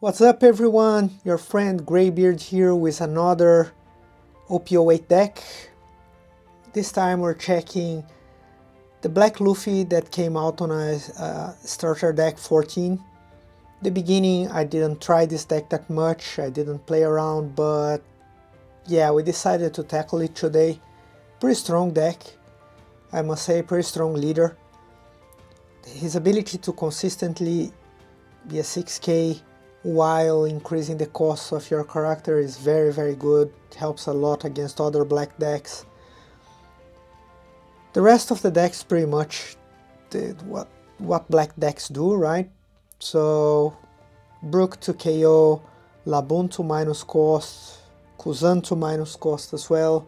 What's up everyone, your friend Greybeard here with another OP08 deck. This time we're checking the Black Luffy that came out on a starter deck 14. The beginning I didn't try this deck that much, I didn't play around, but yeah, we decided to tackle it today. Pretty strong deck, I must say, pretty strong leader. His ability to consistently be a 6k while increasing the cost of your character is very good. It helps a lot against other black decks. The rest of the decks pretty much did what black decks do, right? So Brook to KO, Laboon to minus cost, Kuzan to minus cost as well.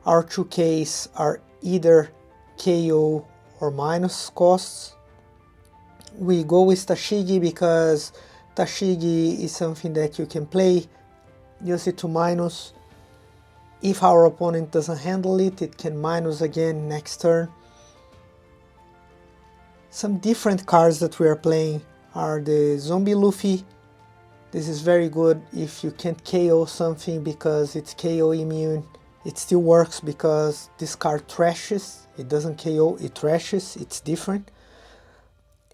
Our 2Ks are either KO or minus costs. We go with Tashigi because Tashigi is something that you can play, use it to minus. If our opponent doesn't handle it, it can minus again next turn. Some different cards that we are playing are the Zombie Luffy. This is very good if you can't KO something because it's KO immune. It still works because this card trashes. It doesn't KO, it trashes, it's different.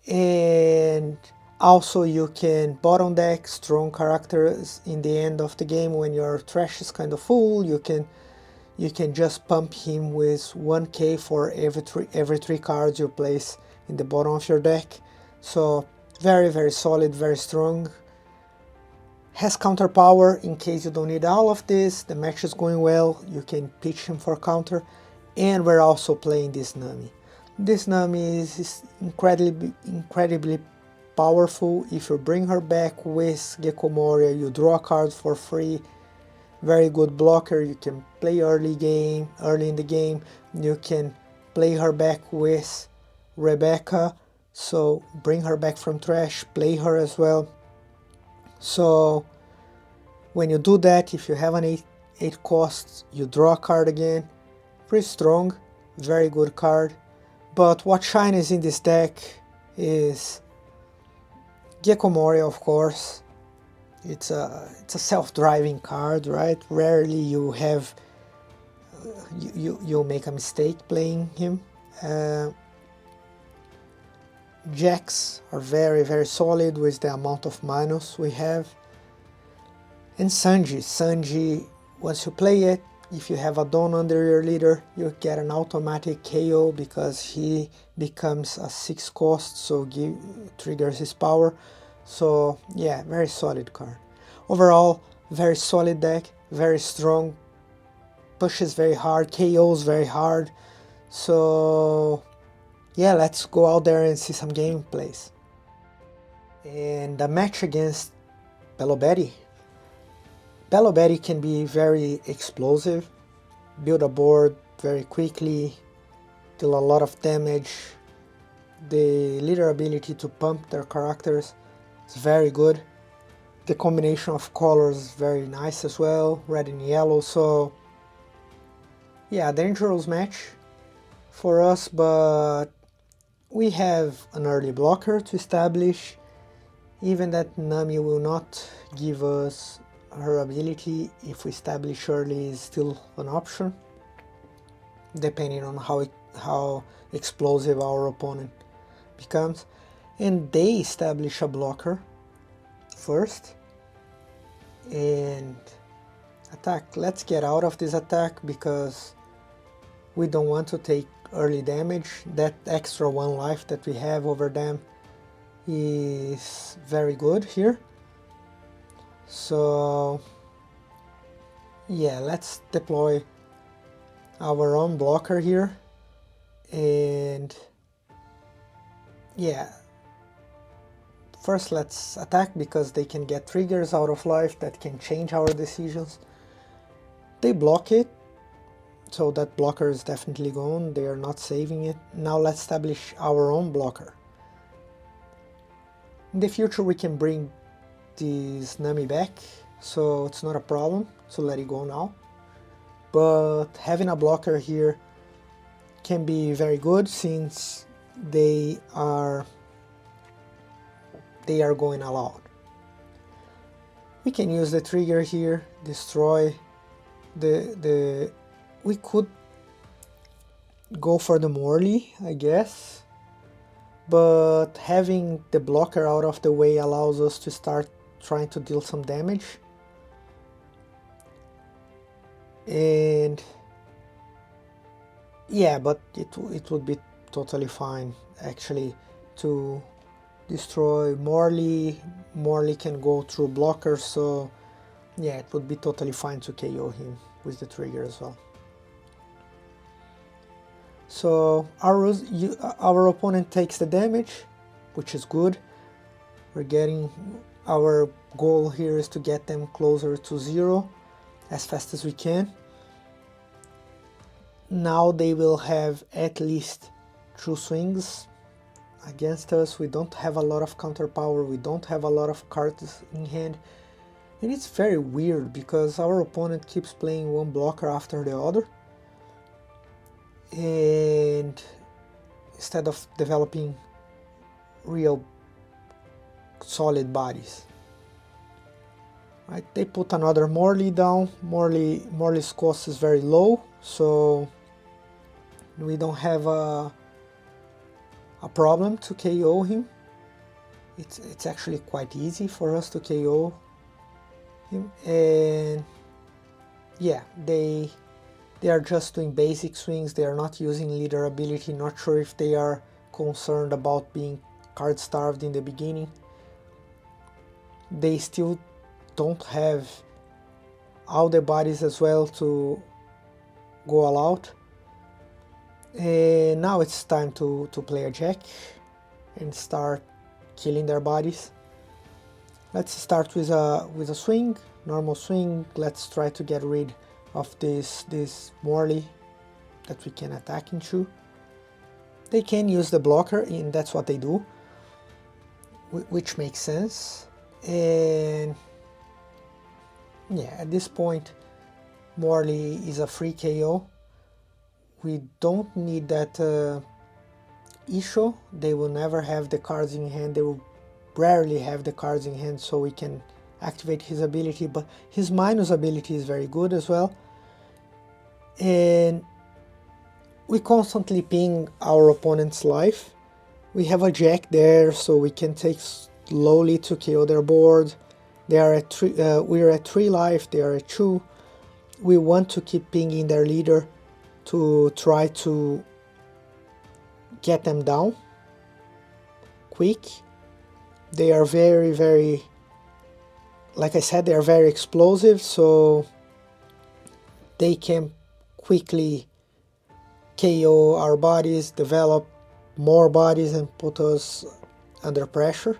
And also you can bottom deck strong characters in the end of the game when your trash is kind of full. You can just pump him with 1k for every three cards you place in the bottom of your deck. So very solid, very strong. Has counter power in case you don't need all of this. The match is going well, you can pitch him for counter. And we're also playing this Nami. This Nami is incredibly powerful. If you bring her back with Gecko Moria, you draw a card for free. Very good blocker. You can play early in the game. You can play her back with Rebecca. So bring her back from trash, play her as well. So when you do that, if you have an 8 cost, you draw a card again. Pretty strong, very good card. But what shines in this deck is Gecko Moria, of course. It's a self-driving card, right? Rarely you have you make a mistake playing him. Jacks are very solid with the amount of minus we have. And Sanji, once you play it, if you have a Dawn under your leader, you get an automatic KO because he becomes a 6 cost, so triggers his power. So yeah, very solid card. Overall, very solid deck, very strong, pushes very hard, KOs very hard. So yeah, let's go out there and see some gameplays. And the match against Belo Betty. Belo Betty can be very explosive, build a board very quickly, deal a lot of damage. The leader ability to pump their characters is very good. The combination of colors is very nice as well, red and yellow. So yeah, dangerous match for us, but we have an early blocker to establish. Even that Nami will not give us her ability if we establish early is still an option, depending on how explosive our opponent becomes. And they establish a blocker first and attack. Let's get out of this attack because we don't want to take early damage. That extra 1 life that we have over them is very good here. So yeah, let's deploy our own blocker here. And yeah, first let's attack because they can get triggers out of life that can change our decisions. They block it, so that blocker is definitely gone. They are not saving it. Now let's establish our own blocker. In the future we can bring this Nami back, so it's not a problem to let it go now. But having a blocker here can be very good since they are going all out. We can use the trigger here, destroy we could go for the Morley, I guess, but having the blocker out of the way allows us to start trying to deal some damage. And yeah, but it would be totally fine actually to destroy Morley. Morley can go through blockers, so yeah, it would be totally fine to KO him with the trigger as well. So our opponent takes the damage, which is good. Our goal here is to get them closer to 0 as fast as we can. Now they will have at least 2 swings against us. We don't have a lot of counter power, we don't have a lot of cards in hand, and it's very weird because our opponent keeps playing one blocker after the other, and instead of developing real solid bodies. Right, they put another Morley down. Morley's cost is very low, so we don't have a problem to KO him. It's actually quite easy for us to KO him, and yeah, they are just doing basic swings. They are not using leader ability. Not sure if they are concerned about being card starved in the beginning. They still don't have all the bodies as well to go all out. And now it's time to play a Jack and start killing their bodies. Let's start with a swing, normal swing. Let's try to get rid of this Morley that we can attack into. They can use the blocker, and that's what they do, which makes sense. And yeah, at this point Morley is a free KO. We don't need that issue. They will never have the cards in hand. They will rarely have the cards in hand, so we can activate his ability, but his minus ability is very good as well. And we constantly ping our opponent's life. We have a Jack there, so we can take slowly to KO their board. They are at we're at 3 life, they are at 2. We want to keep pinging their leader to try to get them down quick. They are very, like I said, they are very explosive, so they can quickly KO our bodies, develop more bodies, and put us under pressure.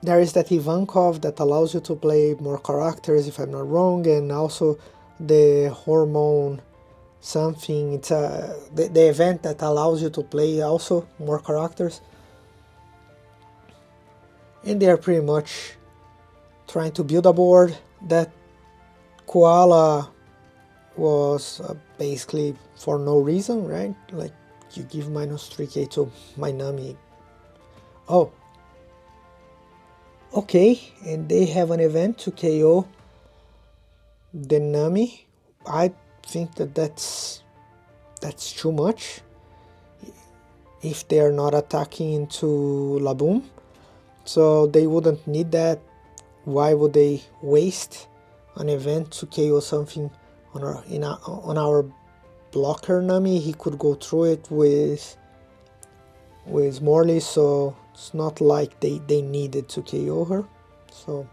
There is that Ivankov that allows you to play more characters, if I'm not wrong, and also the hormone something. It's the event that allows you to play also more characters. And they are pretty much trying to build a board. That koala was basically for no reason, right? Like, you give -3k to my Nami. Oh, okay, and they have an event to KO the Nami. I think that's too much if they are not attacking into Laboom, so they wouldn't need that. Why would they waste an event to KO something on our blocker Nami? He could go through it with Morley, so it's not like they needed to KO her. So,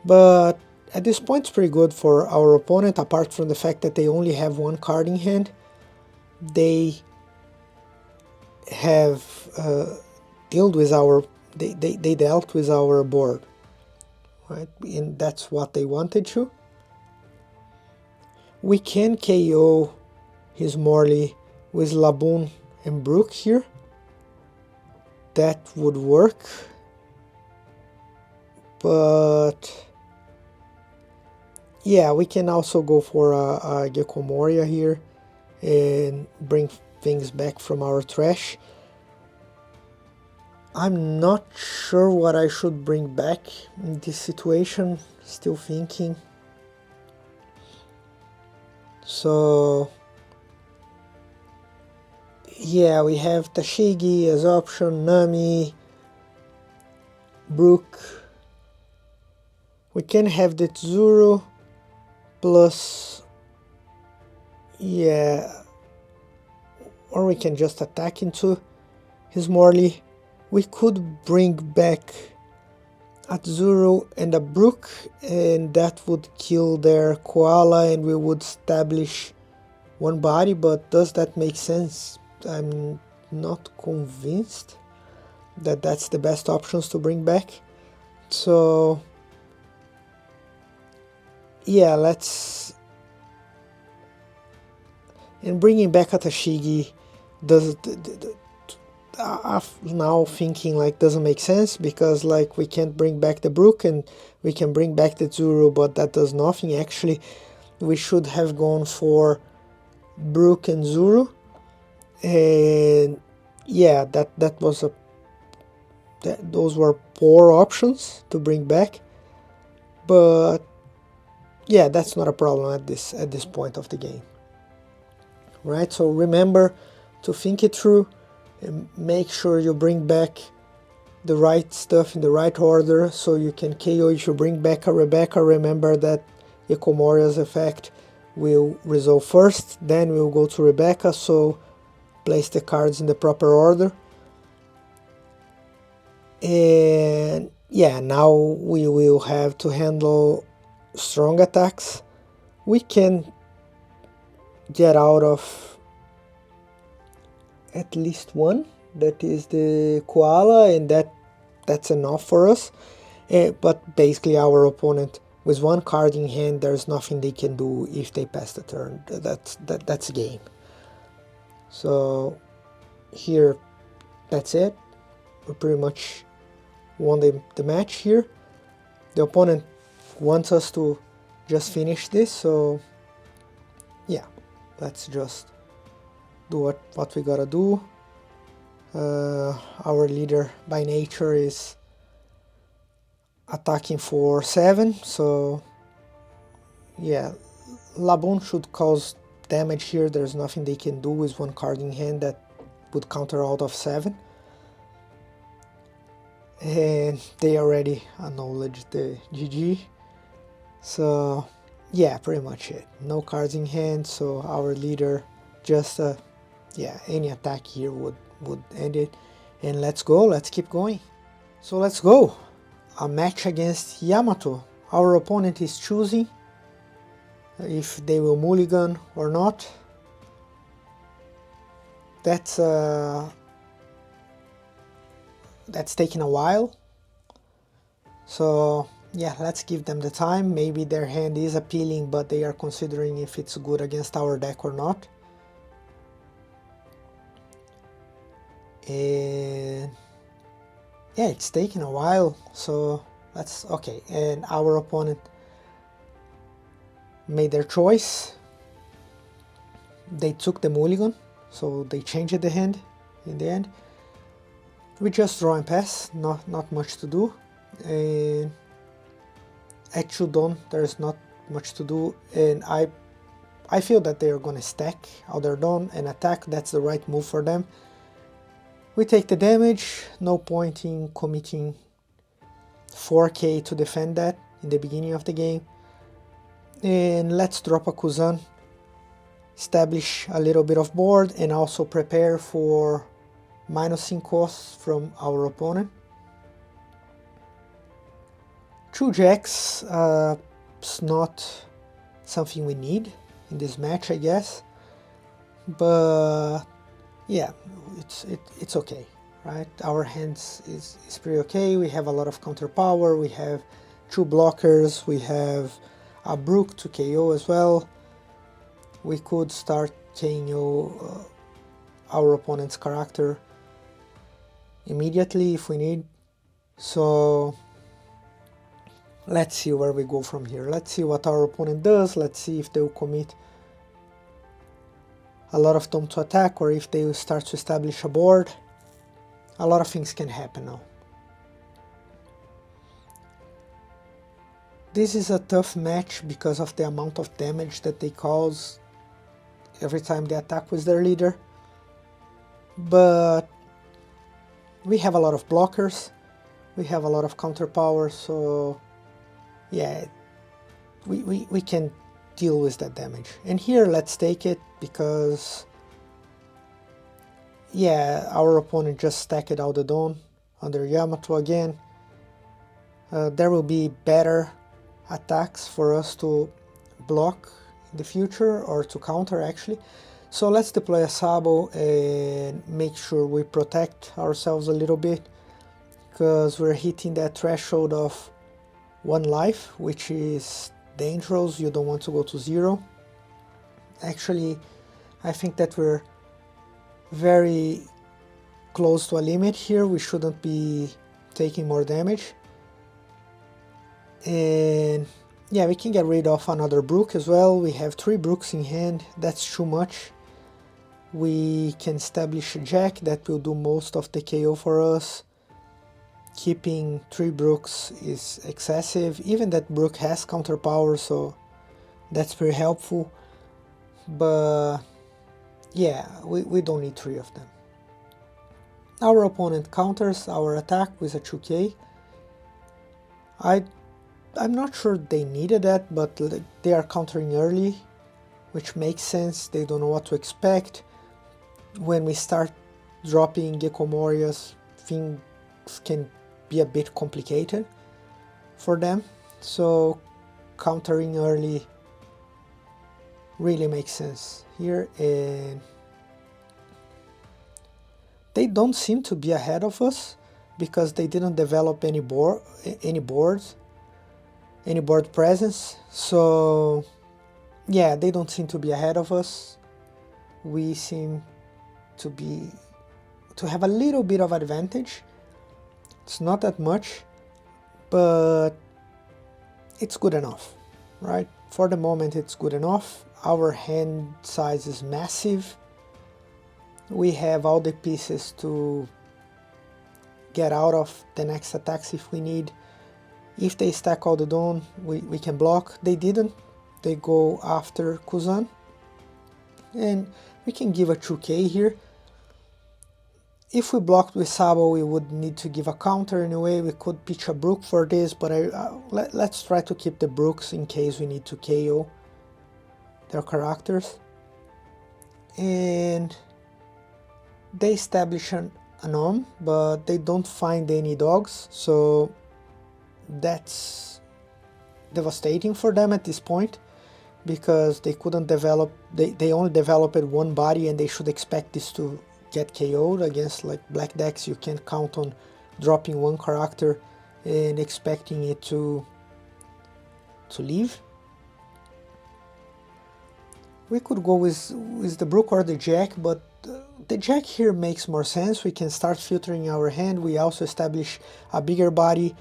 but at this point it's pretty good for our opponent, apart from the fact that they only have 1 card in hand. They have dealt with our board, right? And that's what they wanted to. We can KO his Morley with Laboon and Brook here. That would work, but yeah, we can also go for a Gecko Moria here and bring things back from our trash. I'm not sure what I should bring back in this situation, still thinking. So yeah, we have Tashigi as option, Nami, Brook. We can have the Tsuru plus, yeah, or we can just attack into his Morley. We could bring back a Tsuru and a Brook, and that would kill their Koala and we would establish one body, but does that make sense? I'm not convinced that that's the best options to bring back. So yeah, let's... And bringing back a Tashigi does... now thinking like doesn't make sense, because like we can't bring back the Brook and we can bring back the Tsuru, but that does nothing. Actually, we should have gone for Brook and Tsuru, and yeah, that was a... those were poor options to bring back, but yeah, that's not a problem at this point of the game, right? So remember to think it through and make sure you bring back the right stuff in the right order so you can KO. If you bring back a Rebecca, remember that Gecko Moria's effect will resolve first, then we'll go to Rebecca, so place the cards in the proper order. And yeah, now we will have to handle strong attacks. We can get out of at least one, that is the Koala, and that's enough for us. But basically our opponent with one card in hand, there's nothing they can do if they pass the turn. That's a game. So here, that's it. We pretty much won the match here. The opponent wants us to just finish this, so yeah, let's just do what we gotta do. Our leader by nature is attacking for 7, so yeah, Laboon should cause damage here. There's nothing they can do with one card in hand that would counter out of 7. And they already acknowledged the GG. So yeah, pretty much it. No cards in hand, so our leader just yeah, any attack here would end it. And let's go, let's keep going. So let's go. A match against Yamato. Our opponent is choosing if they will mulligan or not. That's taking a while. So yeah, let's give them the time. Maybe their hand is appealing, but they are considering if it's good against our deck or not. And yeah, it's taking a while, so that's okay. And our opponent made their choice. They took the mulligan, so they changed the hand in the end. We just draw and pass, not much to do. And at Chudon, there's not much to do, and I feel that they are gonna stack Outer Dawn and attack. That's the right move for them. We take the damage, no point in committing 4k to defend that in the beginning of the game. And let's drop a Kuzan, establish a little bit of board, and also prepare for minusing costs from our opponent. 2 jacks, it's not something we need in this match, I guess, but yeah, it's okay, right? Our hands is pretty okay. We have a lot of counter power, we have 2 blockers, we have a Brook to KO as well. We could start KO our opponent's character immediately if we need. So let's see where we go from here. Let's see what our opponent does. Let's see if they will commit a lot of time to attack or if they will start to establish a board. a lot of things can happen now. This is a tough match because of the amount of damage that they cause every time they attack with their leader, but we have a lot of blockers, we have a lot of counter power, so yeah, we can deal with that damage. And here let's take it because yeah, our opponent just stacked out the Dawn under Yamato again. There will be better attacks for us to block in the future, or to counter actually. So let's deploy a Sabo and make sure we protect ourselves a little bit, because we're hitting that threshold of 1 life, which is dangerous. You don't want to go to 0. Actually, I think that we're very close to a limit here. We shouldn't be taking more damage. And yeah, we can get rid of another Brook as well. We have 3 Brooks in hand, that's too much. We can establish a Jack that will do most of the KO for us. Keeping 3 Brooks is excessive, even that Brook has counter power, so that's very helpful. But yeah, we don't need 3 of them. Our opponent counters our attack with a 2K. I'm not sure they needed that, but they are countering early, which makes sense. They don't know what to expect. When we start dropping Gecko Morias, things can be a bit complicated for them. So countering early really makes sense here. And they don't seem to be ahead of us because they didn't develop any board presence. So yeah, they don't seem to be ahead of us. We seem to have a little bit of advantage. It's not that much, but it's good enough, right? For the moment it's good enough. Our hand size is massive. We have all the pieces to get out of the next attacks if we need. If they stack all the Dawn, we can block. They didn't. They go after Kuzan. And we can give a 2K here. If we blocked with Sabo, we would need to give a counter anyway. We could pitch a Brook for this, but let's try to keep the Brooks in case we need to KO their characters. And they establish an Om, but they don't find any dogs, so that's devastating for them at this point, because they couldn't develop, they only developed 1 body, and they should expect this to get KO'd. Against like black decks, you can't count on dropping 1 character and expecting it to leave. We could go with the Brook or the Jack, but the Jack here makes more sense. We can start filtering our hand. We also establish a bigger body.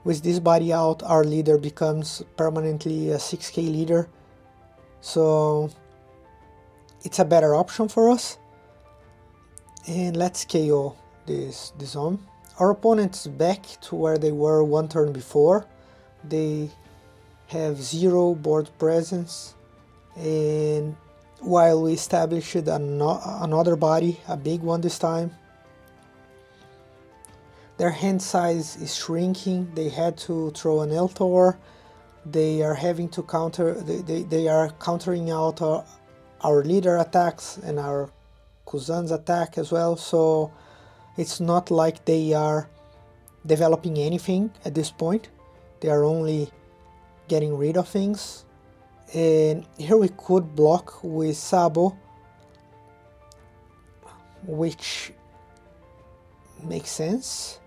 With this body out, our leader becomes permanently a 6K leader, so it's a better option for us. And let's KO this Om. Our opponent's back to where they were 1 turn before. They have 0 board presence, and while we established another body, a big one this time, their hand size is shrinking. They had to throw an Eltor. They are having to counter, they are countering out our leader attacks and our Kuzan's attack as well, so it's not like they are developing anything at this point. They are only getting rid of things. And here we could block with Sabo, which makes sense,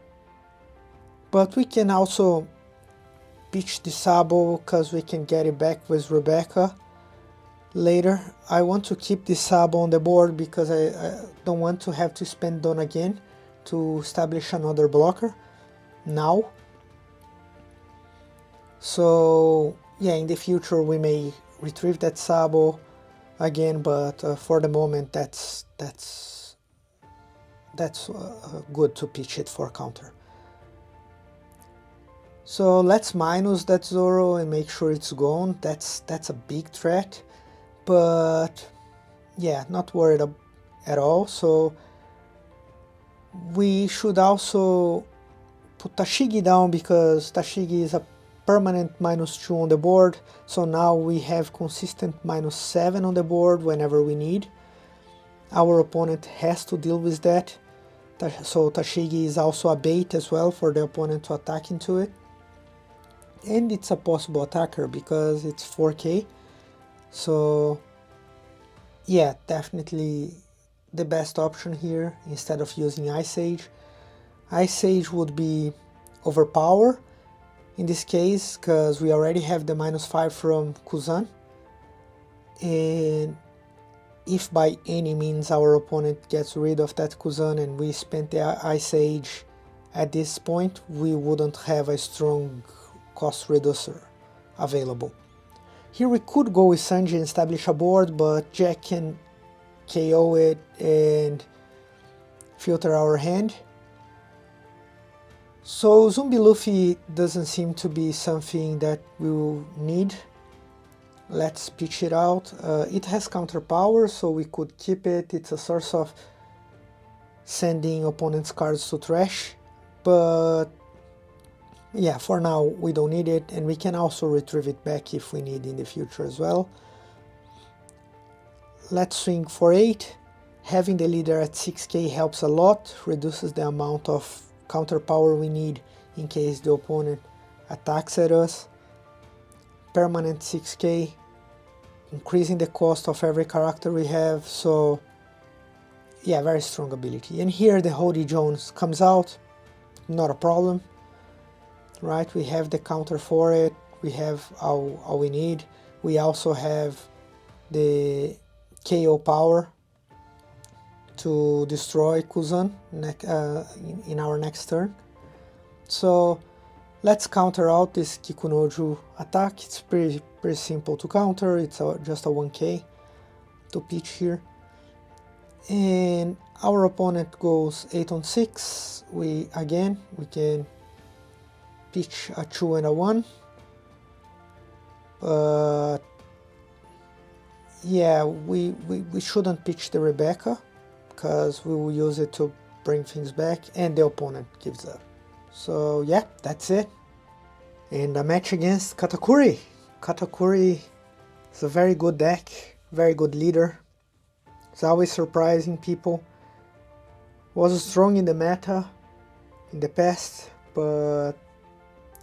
but we can also pitch the Sabo because we can get it back with Rebecca later. I want to keep the Sabo on the board because I don't want to have to spend Dawn again to establish another blocker now. So yeah, in the future we may retrieve that Sabo again, but for the moment that's that's good to pitch it for counter. So let's minus that Zoro and make sure it's gone. That's a big threat, but yeah, not worried at all. So we should also put Tashigi down, because Tashigi is a permanent -2 on the board, so now we have consistent -7 on the board whenever we need. Our opponent has to deal with that, so Tashigi is also a bait as well for the opponent to attack into it. And it's a possible attacker because it's 4k, so yeah, definitely the best option here instead of using Ice Age. Ice Age would be overpower in this case, because we already have the -5 from Kuzan, and if by any means our opponent gets rid of that Kuzan and we spent the Ice Age at this point, we wouldn't have a strong cost reducer available. Here we could go with Sanji and establish a board, but Jack can KO it and filter our hand. So Zombie Luffy doesn't seem to be something that we will need. Let's pitch it out. It has counter power, so we could keep it. It's a source of sending opponent's cards to trash, but yeah, for now we don't need it, and we can also retrieve it back if we need in the future as well. Let's swing for 8. Having the leader at 6k helps a lot, reduces the amount of counter power we need in case the opponent attacks at us. Permanent 6k, increasing the cost of every character we have, so yeah, very strong ability. And here the Hody Jones comes out, not a problem, right? We have the counter for it, we have all we need. We also have the KO power to destroy Kuzan in our next turn. So let's counter out this Kikunoju attack. It's pretty simple to counter. It's just a 1k to pitch here. And our opponent goes 8 on 6. We can pitch a 2 and a 1. But yeah, we shouldn't pitch the Rebecca, because we will use it to bring things back, and the opponent gives up. So yeah, that's it. And a match against Katakuri. Katakuri is a very good deck, very good leader. It's always surprising people. Was strong in the meta in the past, but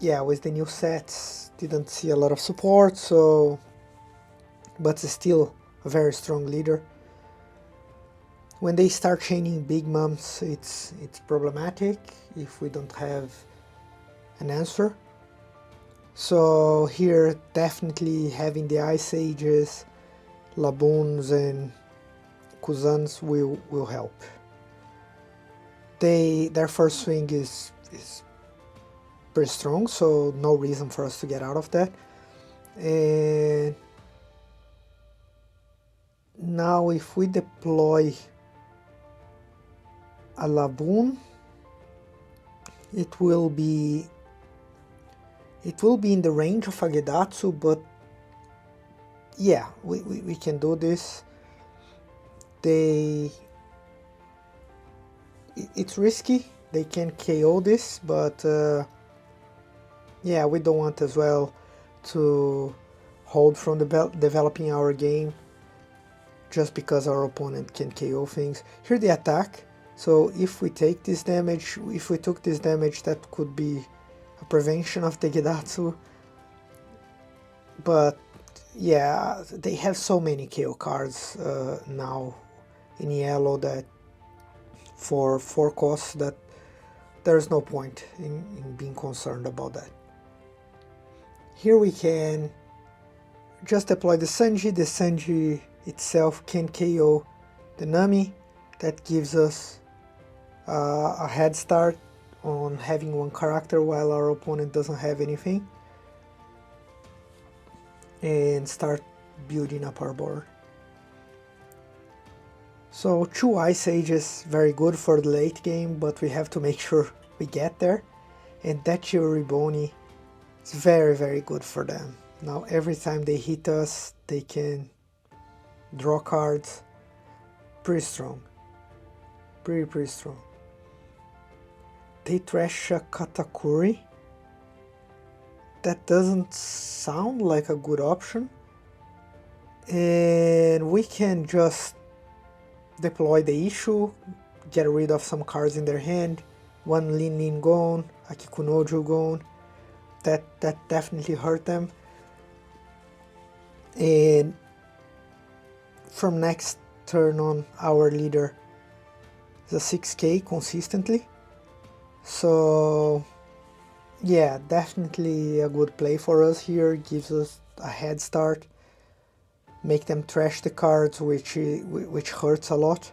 yeah, with the new sets, didn't see a lot of support, so but still a very strong leader. When they start chaining big mums, it's problematic if we don't have an answer. So here definitely having the Ice Ages, Laboons and Kuzans will help. Their first swing is pretty strong, so no reason for us to get out of that. And now if we deploy a Laboon, it will be in the range of a Gedatsu, but yeah, we can do this. It's risky, they can KO this, but yeah, we don't want as well to hold from developing our game just because our opponent can KO things. Here the attack. So if we take this damage, if we took this damage, that could be a prevention of the Gedatsu. But yeah, they have so many KO cards now in yellow that for 4 costs that there's no point in being concerned about that. Here we can just deploy the Sanji. The Sanji itself can KO the Nami. That gives us a head start on having one character while our opponent doesn't have anything, and start building up our board. So 2 Ice Ages, very good for the late game, but we have to make sure we get there. And that Chiriboni is very, very good for them. Now every time they hit us, they can draw cards. Pretty strong. Pretty strong. They trash a Katakuri. That doesn't sound like a good option. And we can just deploy the issue, get rid of some cards in their hand. One Lin Lin gone, a Kikunojo gone. That definitely hurt them. And from next turn on, our leader is a 6k consistently. So yeah, definitely a good play for us here. Gives us a head start. Make them trash the cards, which hurts a lot.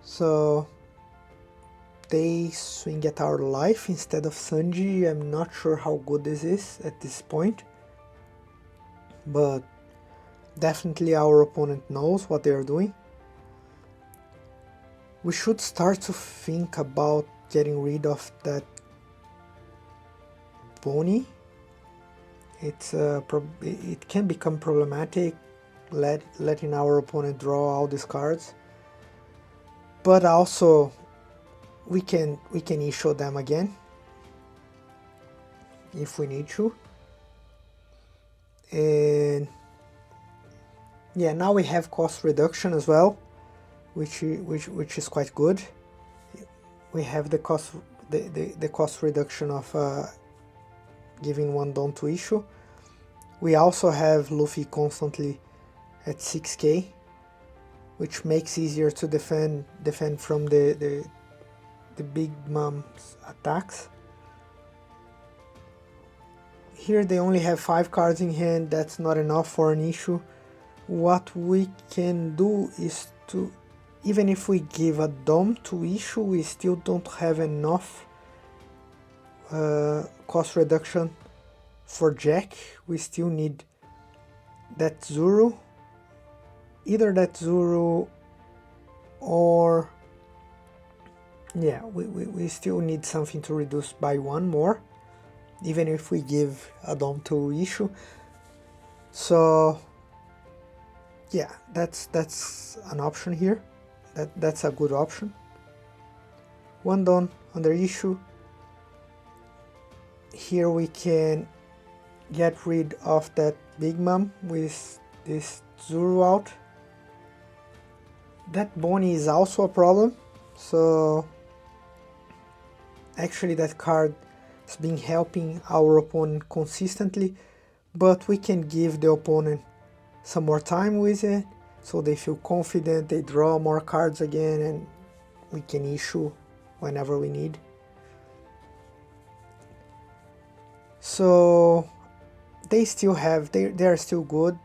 So they swing at our life instead of Sanji. I'm not sure how good this is at this point, but definitely our opponent knows what they are doing. We should start to think about getting rid of that Boni. It can become problematic letting our opponent draw all these cards, but also we can issue them again if we need to. And yeah, now we have cost reduction as well, which is quite good. We have the cost reduction of giving one Don to issue. We also have Luffy constantly at 6k, which makes easier to defend from the Big Mom's attacks. Here they only have 5 cards in hand. That's not enough for an issue. What we can do is to, even if we give a Dom to issue, we still don't have enough cost reduction for Jack. We still need that Zuru, either that Zuru or yeah, we still need something to reduce by 1 more, even if we give a Dom to issue. So yeah, that's an option here. That's a good option. 1 Don under issue. Here we can get rid of that Big Mom with this Zuru out. That Boni is also a problem, so actually that card has been helping our opponent consistently, but we can give the opponent some more time with it so they feel confident, they draw more cards again, and we can issue whenever we need. So they still have, they are still good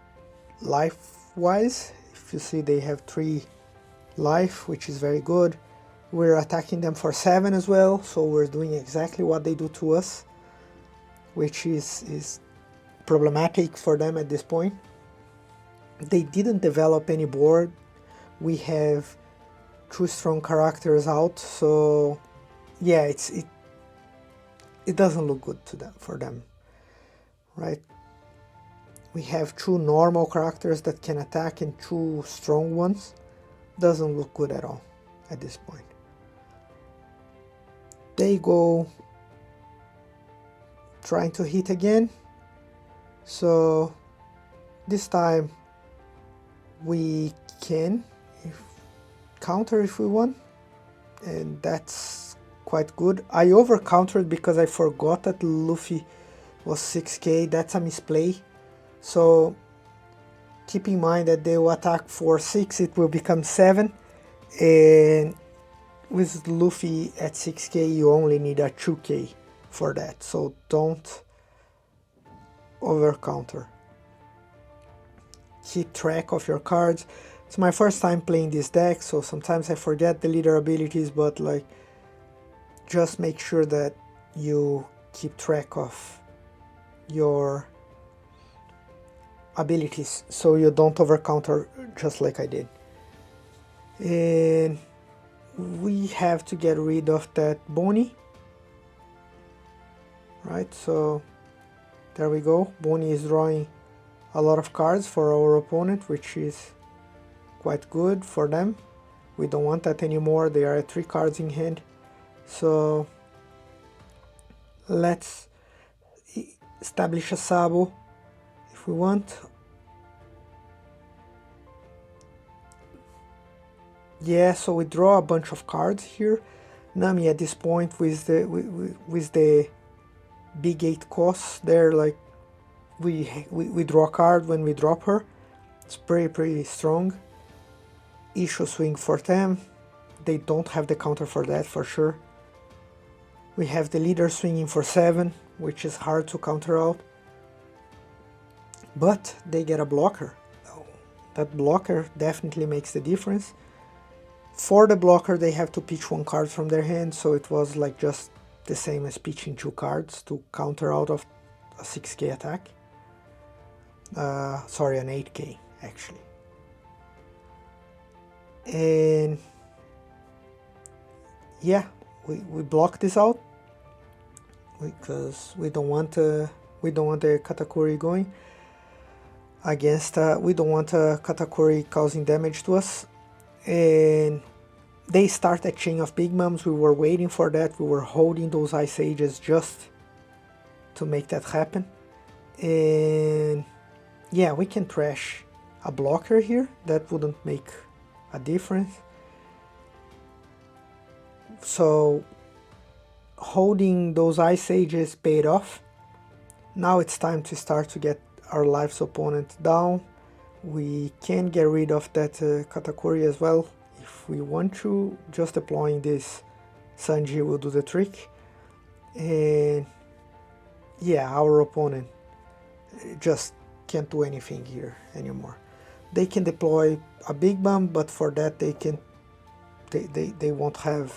life wise. If you see, they have 3 life, which is very good. We're attacking them for 7 as well, so we're doing exactly what they do to us, which is problematic for them at this point. They didn't develop any board. We have 2 strong characters out, so yeah, it doesn't look good to them, for them, right? We have 2 normal characters that can attack and 2 strong ones. Doesn't look good at all at this point. They go trying to hit again, so this time we can counter if we want, and that's quite good. I over countered because I forgot that Luffy was 6k. That's a misplay, so keep in mind that they will attack for 6, it will become 7, and with Luffy at 6k you only need a 2k for that, so don't over counter. Keep track of your cards. It's my first time playing this deck, so sometimes I forget the leader abilities, but like, just make sure that you keep track of your abilities so you don't over counter just like I did. And we have to get rid of that Bonnie, right? So there we go. Bonnie is drawing a lot of cards for our opponent, which is quite good for them. We don't want that anymore. They are at 3 cards in hand. So let's establish a Sabo if we want. Yeah, so we draw a bunch of cards here. Nami at this point with the big 8 costs there, like we draw a card when we drop her. It's pretty strong. Issue swing for them. They don't have the counter for that for sure. We have the leader swinging for 7, which is hard to counter out. But they get a blocker. That blocker definitely makes the difference. For the blocker, they have to pitch 1 card from their hand, so it was like just the same as pitching 2 cards to counter out of a 6k attack. Sorry, an 8k actually. And yeah, we block this out because we don't want the Katakuri going against. We don't want Katakuri causing damage to us. And they start a chain of big mums. We were waiting for that. We were holding those Ice Ages just to make that happen. And yeah, we can trash a blocker here. That wouldn't make a difference. So holding those Ice Ages paid off. Now it's time to start to get our life's opponent down. We can get rid of that Katakuri as well if we want to. Just deploying this Sanji will do the trick. And yeah, our opponent just can't do anything here anymore. They can deploy a big bomb, but for that they won't have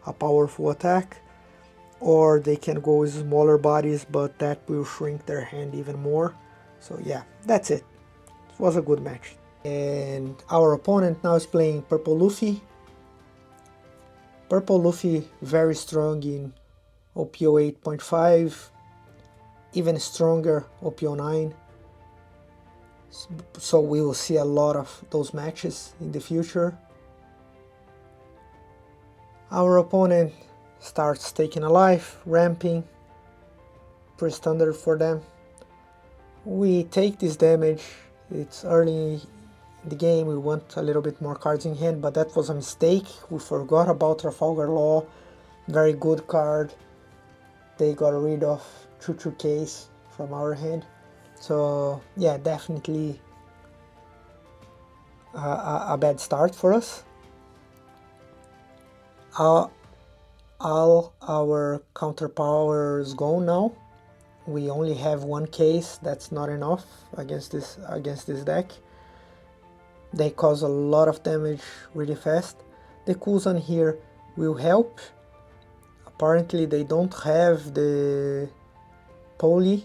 a powerful attack. Or they can go with smaller bodies, but that will shrink their hand even more. So yeah, that's it. It was a good match. And our opponent now is playing Purple Luffy. Purple Luffy very strong in OP08.5, even stronger OP09. So we will see a lot of those matches in the future. Our opponent starts taking a life, ramping, pretty standard for them. We take this damage. It's early in the game, we want a little bit more cards in hand, but that was a mistake. We forgot about Trafalgar Law, very good card. They got rid of Choo Case from our hand. So yeah, definitely a bad start for us. All our counter power is gone now. We only have 1 case. That's not enough against this deck. They cause a lot of damage really fast. The Kuzan here will help. Apparently they don't have the Poly,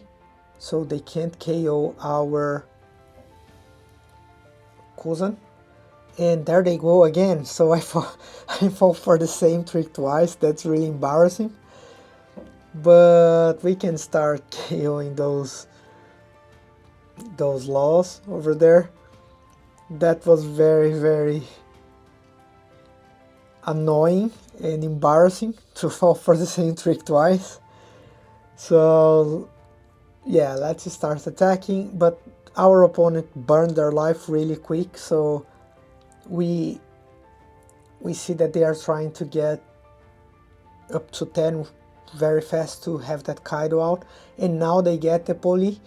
so they can't KO our Kuzan. And there they go again. So I fall for the same trick twice. That's really embarrassing. But we can start KOing those laws over there. That was very annoying and embarrassing to fall for the same trick twice. So yeah, let's start attacking. But our opponent burned their life really quick, so we see that they are trying to get up to 10 very fast to have that Kaido out, and now they get the Poly,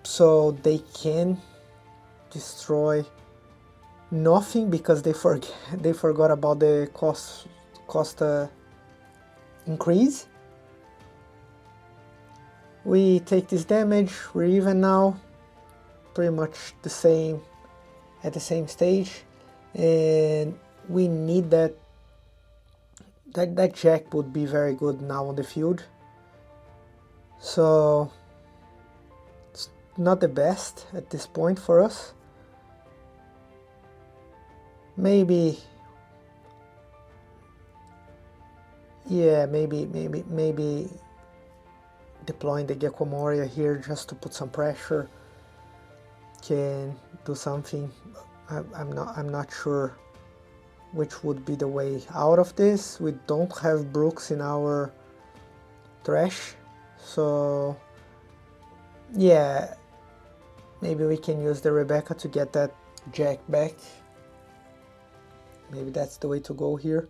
so they can destroy nothing because they forgot about the cost increase. We take this damage, we're even now, pretty much the same at the same stage, and we need that Jack would be very good now on the field. So it's not the best at this point for us. Maybe, yeah, maybe deploying the Gecko Moria here just to put some pressure can do something. I'm not sure which would be the way out of this. We don't have Brooks in our trash, so yeah, maybe we can use the Rebecca to get that Jack back. Maybe that's the way to go here.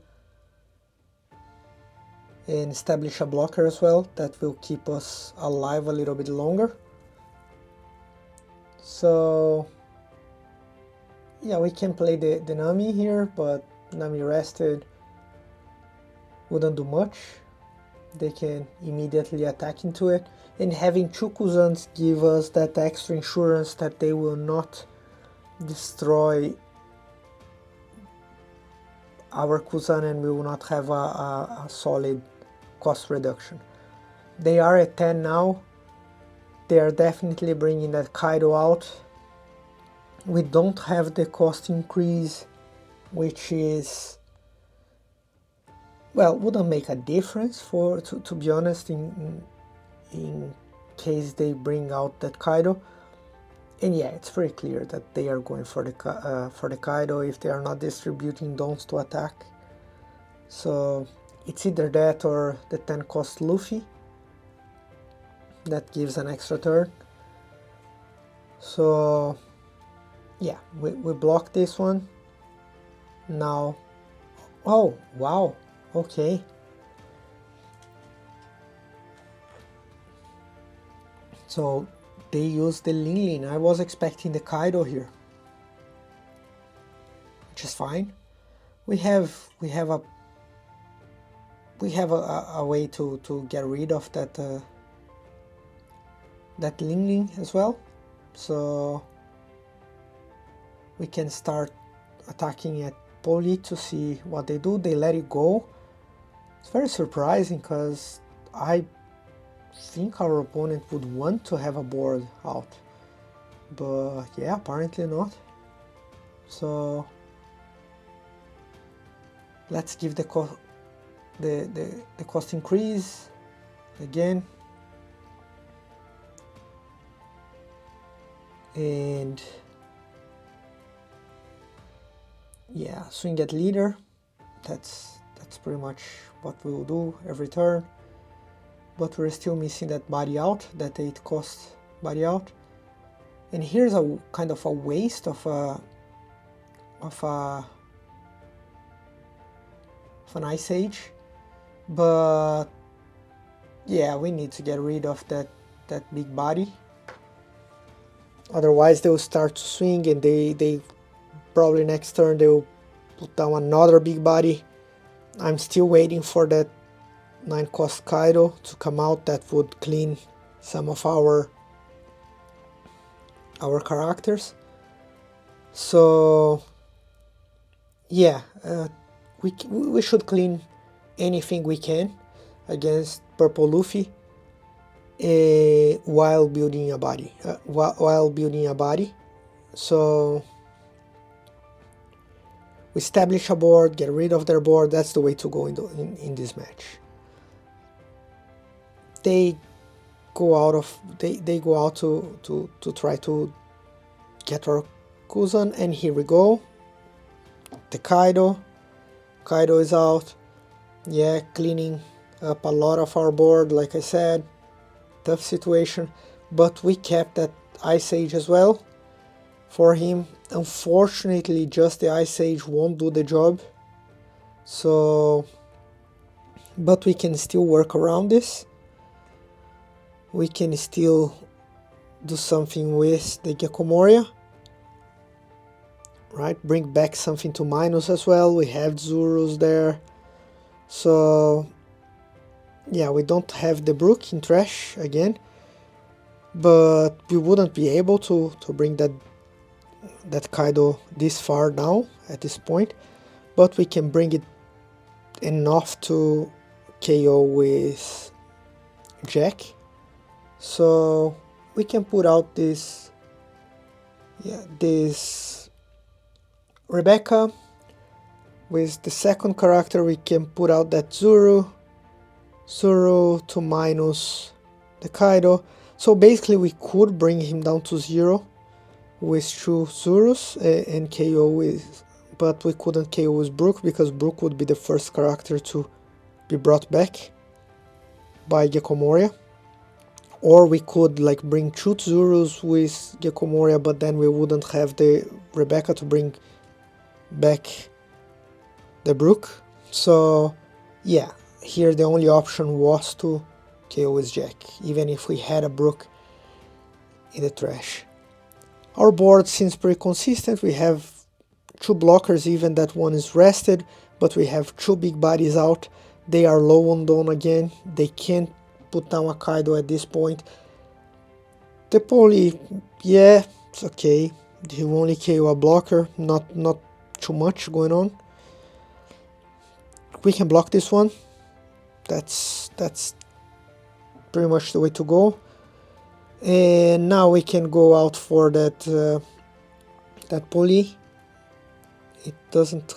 And establish a blocker as well, that will keep us alive a little bit longer. So yeah, we can play the Nami here, but Nami rested wouldn't do much. They can immediately attack into it, and having two Kuzans give us that extra insurance that they will not destroy our Kuzan and we will not have a solid cost reduction. They are at 10 now. They are definitely bringing that Kaido out. We don't have the cost increase, which is, well, wouldn't make a difference to be honest, in case they bring out that Kaido. And yeah, it's very clear that they are going for the Kaido if they are not distributing dons to attack. So it's either that or the 10 cost Luffy. That gives an extra turn. So yeah, we block this one. Now, oh wow, okay. So they use the Lin. I was expecting the Kaido here, which is fine. We have a way to get rid of that that Lin as well. So we can start attacking at Poli to see what they do. They let it go. It's very surprising because I think our opponent would want to have a board out, but yeah, apparently not. So let's give the cost increase again, and yeah, swing at leader. That's pretty much what we will do every turn. But we're still missing that body out, that 8 cost body out. And here's a kind of a waste of an Ice Age. But yeah, we need to get rid of that big body. Otherwise they will start to swing, and they probably next turn they will put down another big body. I'm still waiting for that 9 cost Kaido to come out. That would clean some of our characters. So yeah, we should clean anything we can against Purple Luffy while building a body. So we establish a board, get rid of their board. That's the way to go in this match. They go out to try to get our Kuzan, and here we go. The Kaido is out. Yeah, cleaning up a lot of our board, like I said. Tough situation, but we kept that Ice Age as well for him. Unfortunately, just the Ice Age won't do the job. So, but we can still work around this. We can still do something with the Gecko Moria, right? Bring back something to minus as well. We have Zurus there. So yeah, we don't have the Brook in trash again, but we wouldn't be able to bring that Kaido this far now at this point, but we can bring it enough to KO with Jack. So we can put out this Rebecca, With the second character we can put out that Zuru to minus the Kaido. So basically we could bring him down to 0 with 2 Zurus and KO with, but we couldn't KO with Brook because Brook would be the first character to be brought back by Gecko Moria. Or we could like bring 2 Zurus with Gecko Moria, but then we wouldn't have the Rebecca to bring back the Brook. So yeah, here the only option was to KO with Jack, even if we had a Brook in the trash. Our board seems pretty consistent. We have 2 blockers, even that one is rested, but we have 2 big bodies out. They are low on Dawn again. They can't put down a Kaido at this point. The Poly, yeah, it's okay. He will only KO a blocker, not too much going on. We can block this one. That's pretty much the way to go. And now we can go out for that that Poly. It doesn't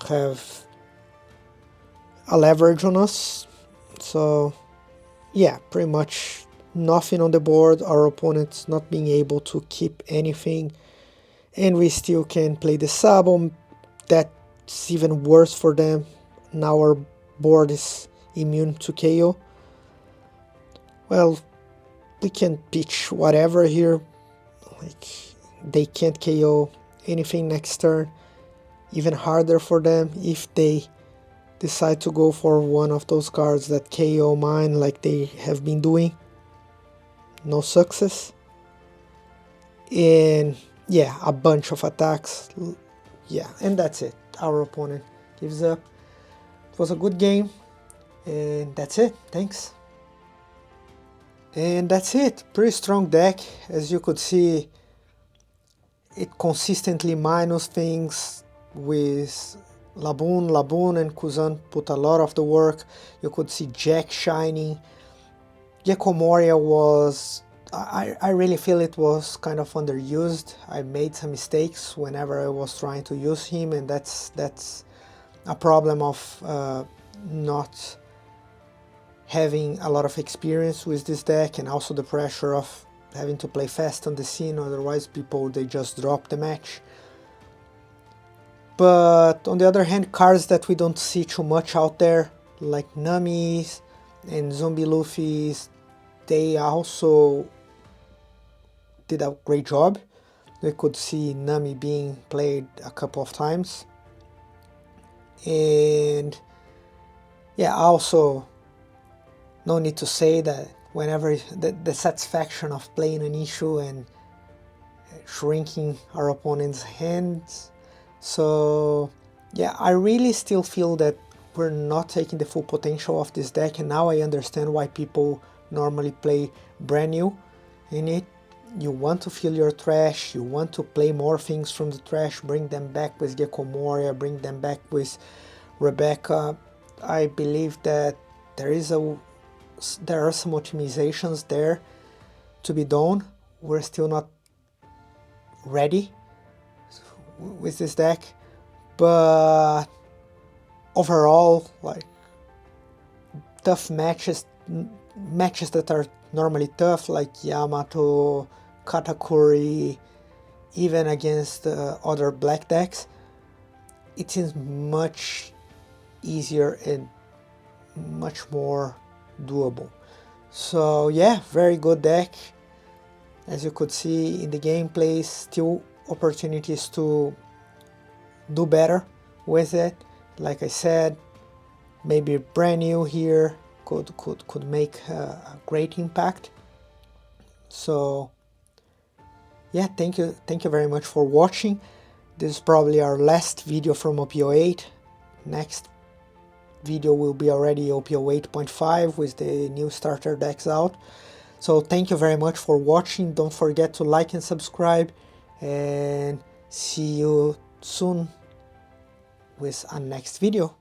have a leverage on us, so yeah, pretty much nothing on the board. Our opponent's not being able to keep anything, and we still can play the Sabo. That's even worse for them. Now our board is immune to KO. Well, we can pitch whatever here, like they can't KO anything next turn. Even harder for them if they decide to go for one of those cards that KO mine like they have been doing. No success. And yeah, a bunch of attacks. Yeah, and that's it. Our opponent gives up. It was a good game, and that's it. Thanks. And that's it. Pretty strong deck. As you could see, it consistently minus things with Laboon and Kuzan put a lot of the work. You could see Jack shining. Gecko Moria was, I really feel it was kind of underused. I made some mistakes whenever I was trying to use him, and that's a problem of not having a lot of experience with this deck, and also the pressure of having to play fast on the scene, otherwise people they just drop the match. But on the other hand, cards that we don't see too much out there, like Nami's and Zombie Luffy's, they also did a great job. We could see Nami being played a couple of times. And yeah, also no need to say that whenever the satisfaction of playing an issue and shrinking our opponent's hands. So yeah, I really still feel that we're not taking the full potential of this deck, and now I understand why people normally play brand new in it. You want to fill your trash, you want to play more things from the trash, bring them back with Gecko Moria, bring them back with Rebecca. I believe that there are some optimizations there to be done. We're still not ready with this deck, but overall, like tough matches that are normally tough, like Yamato, Katakuri, even against other black decks, it seems much easier and much more doable. So yeah, very good deck. As you could see in the gameplay, still opportunities to do better with it. Like I said, maybe brand new here could make a great impact. So yeah, thank you very much for watching. This is probably our last video from OP08. Next video will be already OP08.5 with the new starter decks out. So thank you very much for watching. Don't forget to like and subscribe, and see you soon with a next video.